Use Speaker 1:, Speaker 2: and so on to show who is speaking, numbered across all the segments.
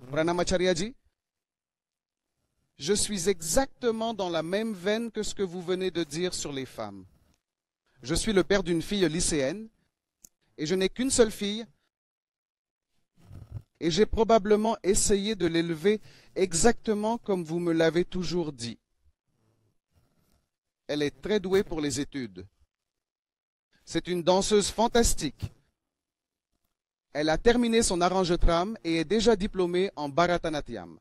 Speaker 1: Pranamacharyaji, je suis exactement dans la même veine que ce que vous venez de dire sur les femmes. Je suis le père d'une fille lycéenne et je n'ai qu'une seule fille et j'ai probablement essayé de l'élever exactement comme vous me l'avez toujours dit. Elle est très douée pour les études. C'est une danseuse fantastique. Elle a terminé son arrange-trame et est déjà diplômée en Bharatanatyam.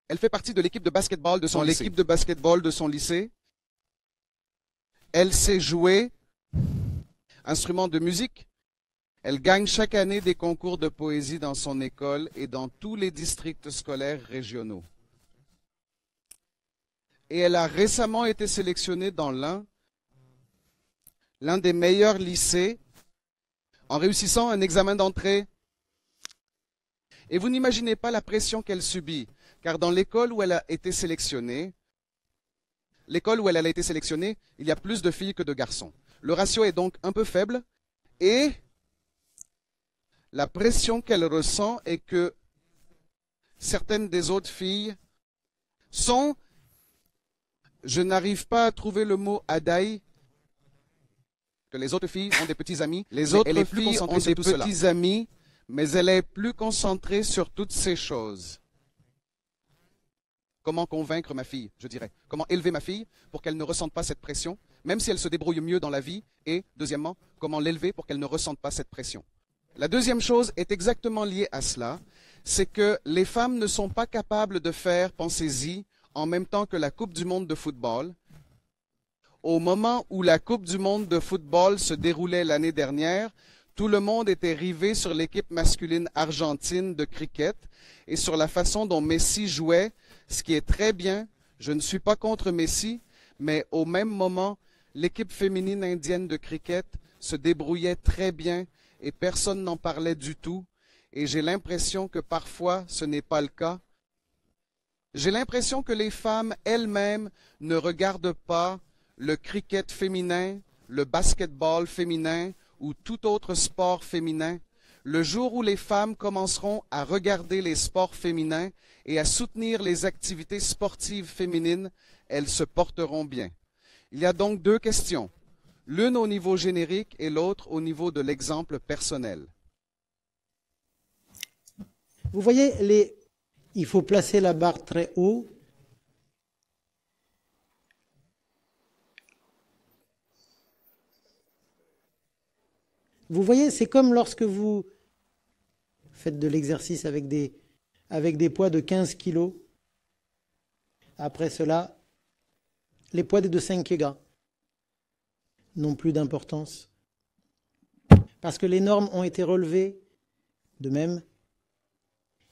Speaker 1: Elle fait partie de l'équipe de basketball de son lycée. Elle sait jouer instrument de musique. Elle gagne chaque année des concours de poésie dans son école et dans tous les districts scolaires régionaux. Et elle a récemment été sélectionnée dans l'un des meilleurs lycées en réussissant un examen d'entrée. Et vous n'imaginez pas la pression qu'elle subit, car dans l'école où elle a été sélectionnée, il y a plus de filles que de garçons. Le ratio est donc un peu faible et la pression qu'elle ressent est que certaines des autres filles sont, je n'arrive pas à trouver le mot adai, que les autres filles ont des petits amis. Les autres filles ont des petits amis, mais elle est plus concentrée sur toutes ces choses. Comment convaincre ma fille, je dirais. Comment élever ma fille pour qu'elle ne ressente pas cette pression, même si elle se débrouille mieux dans la vie. Et, deuxièmement, comment l'élever pour qu'elle ne ressente pas cette pression. La deuxième chose est exactement liée à cela, c'est que les femmes ne sont pas capables de faire, pensez-y, en même temps que la Coupe du monde de football. Au moment où la Coupe du monde de football se déroulait l'année dernière, tout le monde était rivé sur l'équipe masculine argentine de cricket et sur la façon dont Messi jouait, ce qui est très bien. Je ne suis pas contre Messi, mais au même moment, l'équipe féminine indienne de cricket se débrouillait très bien et personne n'en parlait du tout. Et j'ai l'impression que parfois ce n'est pas le cas. J'ai l'impression que les femmes elles-mêmes ne regardent pas le cricket féminin, le basketball féminin ou tout autre sport féminin. Le jour où les femmes commenceront à regarder les sports féminins et à soutenir les activités sportives féminines, elles se porteront bien. Il y a donc deux questions, l'une au niveau générique et l'autre au niveau de l'exemple personnel.
Speaker 2: Vous voyez, il faut placer la barre très haut. Vous voyez, c'est comme lorsque vous faites de l'exercice avec des poids de 15 kilos. Après cela, les poids de 5 kg n'ont plus d'importance. Parce que les normes ont été relevées. De même,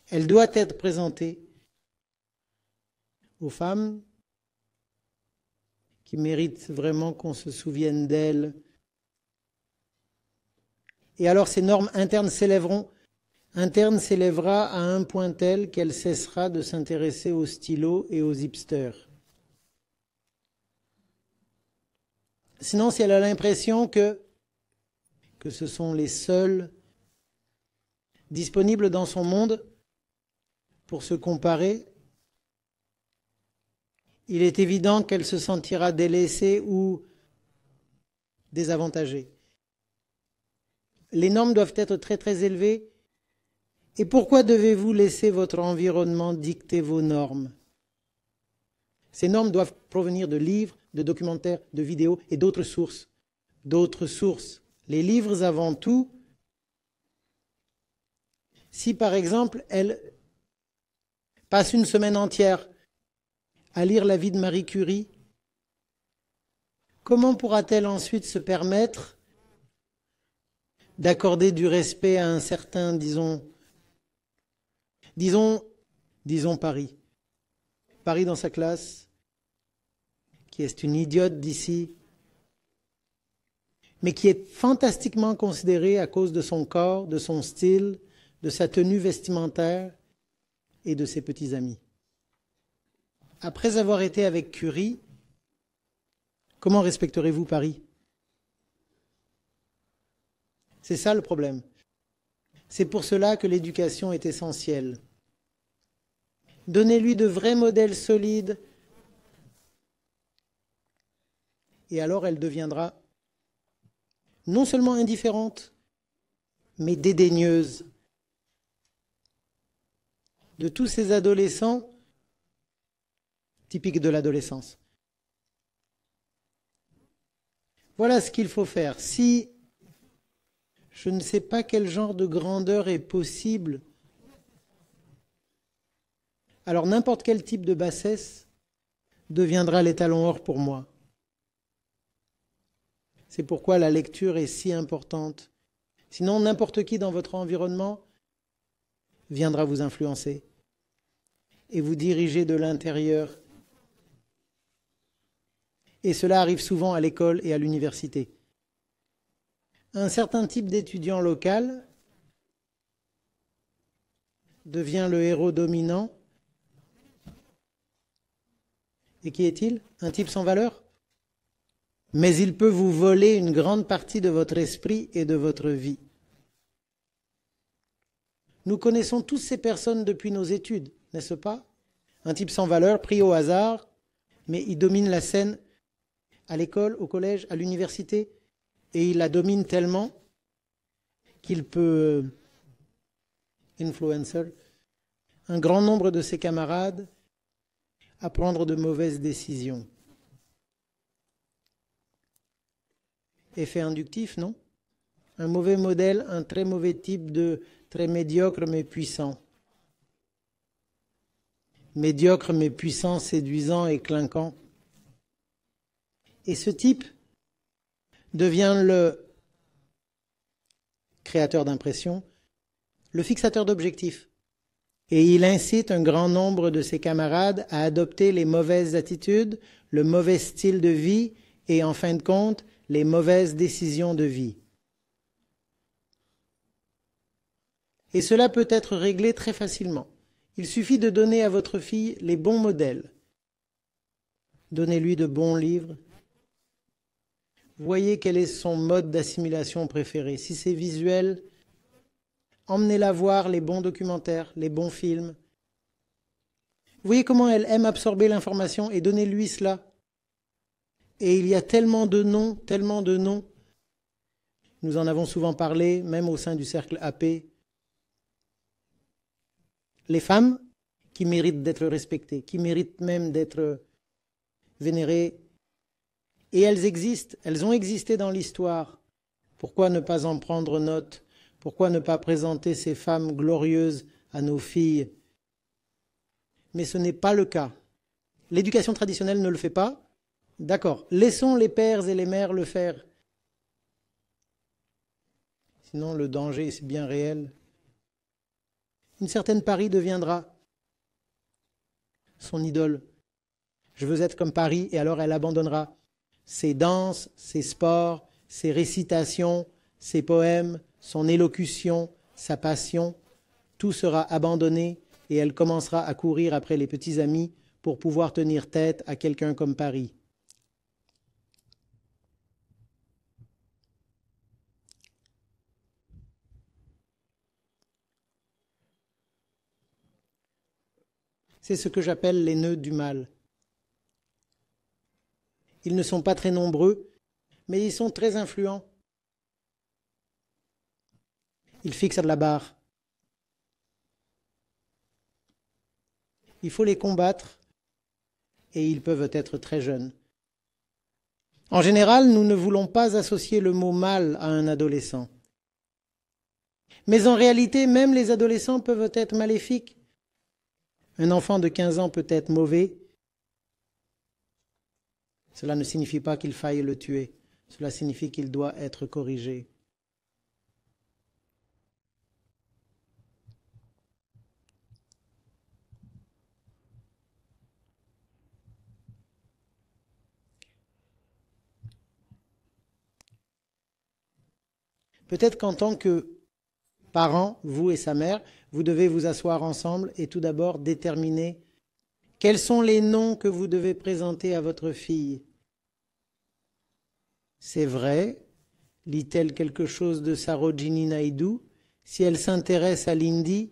Speaker 2: elle doit être présentée aux femmes qui méritent vraiment qu'on se souvienne d'elles. Et alors ces normes internes s'élèvera à un point tel qu'elle cessera de s'intéresser aux stylos et aux hipsters. Sinon, si elle a l'impression que ce sont les seuls disponibles dans son monde pour se comparer, il est évident qu'elle se sentira délaissée ou désavantagée. Les normes doivent être très très élevées. Et pourquoi devez-vous laisser votre environnement dicter vos normes? Ces normes doivent provenir de livres, de documentaires, de vidéos et d'autres sources. D'autres sources. Les livres avant tout. Si par exemple elle passe une semaine entière à lire la vie de Marie Curie, comment pourra-t-elle ensuite se permettre d'accorder du respect à un certain, disons Paris. Paris dans sa classe, qui est une idiote d'ici, mais qui est fantastiquement considérée à cause de son corps, de son style, de sa tenue vestimentaire et de ses petits amis. Après avoir été avec Curie, comment respecterez-vous Paris? C'est ça le problème. C'est pour cela que l'éducation est essentielle. Donnez-lui de vrais modèles solides. Et alors elle deviendra non seulement indifférente, mais dédaigneuse de tous ces adolescents typiques de l'adolescence. Voilà ce qu'il faut faire. Si je ne sais pas quel genre de grandeur est possible, alors n'importe quel type de bassesse deviendra l'étalon or pour moi. C'est pourquoi la lecture est si importante. Sinon, n'importe qui dans votre environnement viendra vous influencer et vous diriger de l'intérieur. Et cela arrive souvent à l'école et à l'université. Un certain type d'étudiant local devient le héros dominant. Et qui est-il? Un type sans valeur? Mais il peut vous voler une grande partie de votre esprit et de votre vie. Nous connaissons tous ces personnes depuis nos études, n'est-ce pas? Un type sans valeur, pris au hasard, mais il domine la scène à l'école, au collège, à l'université, et il la domine tellement qu'il peut influencer un grand nombre de ses camarades à prendre de mauvaises décisions. Effet inductif, non? Un mauvais modèle, un très mauvais type de très médiocre mais puissant. Médiocre mais puissant, séduisant et clinquant. Et ce type devient le créateur d'impression, le fixateur d'objectifs. Et il incite un grand nombre de ses camarades à adopter les mauvaises attitudes, le mauvais style de vie et, en fin de compte, les mauvaises décisions de vie. Et cela peut être réglé très facilement. Il suffit de donner à votre fille les bons modèles. Donnez-lui de bons livres. Voyez quel est son mode d'assimilation préféré. Si c'est visuel, emmenez-la voir les bons documentaires, les bons films. Voyez comment elle aime absorber l'information et donnez-lui cela. Et il y a tellement de noms, tellement de noms. Nous en avons souvent parlé, même au sein du cercle AP. Les femmes qui méritent d'être respectées, qui méritent même d'être vénérées. Et elles existent, elles ont existé dans l'histoire. Pourquoi ne pas en prendre note? Pourquoi ne pas présenter ces femmes glorieuses à nos filles? Mais ce n'est pas le cas. L'éducation traditionnelle ne le fait pas. D'accord, laissons les pères et les mères le faire. Sinon, le danger est bien réel. Une certaine Paris deviendra son idole. Je veux être comme Paris, et alors elle abandonnera ses danses, ses sports, ses récitations, ses poèmes, son élocution, sa passion. Tout sera abandonné et elle commencera à courir après les petits amis pour pouvoir tenir tête à quelqu'un comme Paris. C'est ce que j'appelle les nœuds du mal. Ils ne sont pas très nombreux, mais ils sont très influents. Ils fixent la barre. Il faut les combattre et ils peuvent être très jeunes. En général, nous ne voulons pas associer le mot mal à un adolescent. Mais en réalité, même les adolescents peuvent être maléfiques. Un enfant de 15 ans peut être mauvais. Cela ne signifie pas qu'il faille le tuer. Cela signifie qu'il doit être corrigé. Peut-être qu'en tant que parents, vous et sa mère, vous devez vous asseoir ensemble et tout d'abord déterminer quels sont les noms que vous devez présenter à votre fille. C'est vrai, lit-elle quelque chose de Sarojini Naidu? Si elle s'intéresse à l'hindi,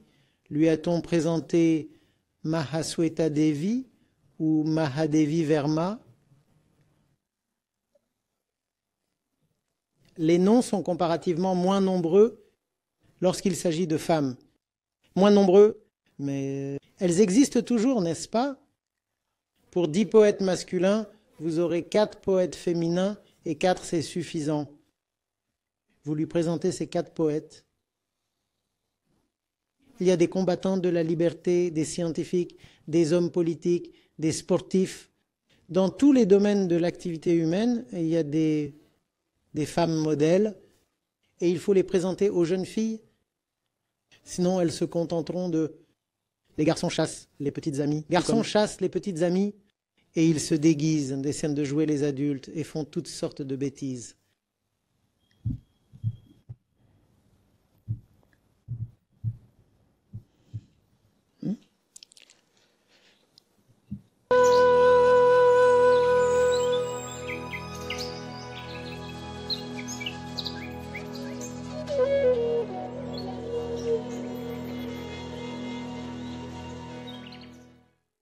Speaker 2: lui a-t-on présenté Mahasweta Devi ou Mahadevi Verma. Les noms sont comparativement moins nombreux lorsqu'il s'agit de femmes. Moins nombreux, mais elles existent toujours, n'est-ce pas? Pour 10 poètes masculins, vous aurez 4 poètes féminins et 4 c'est suffisant. Vous lui présentez ces 4 poètes. Il y a des combattants de la liberté, des scientifiques, des hommes politiques, des sportifs. Dans tous les domaines de l'activité humaine, il y a des femmes modèles et il faut les présenter aux jeunes filles. Sinon, elles se contenteront de... Les garçons chassent les petites amies. Garçons chassent les petites amies et ils se déguisent, essaient de jouer les adultes et font toutes sortes de bêtises.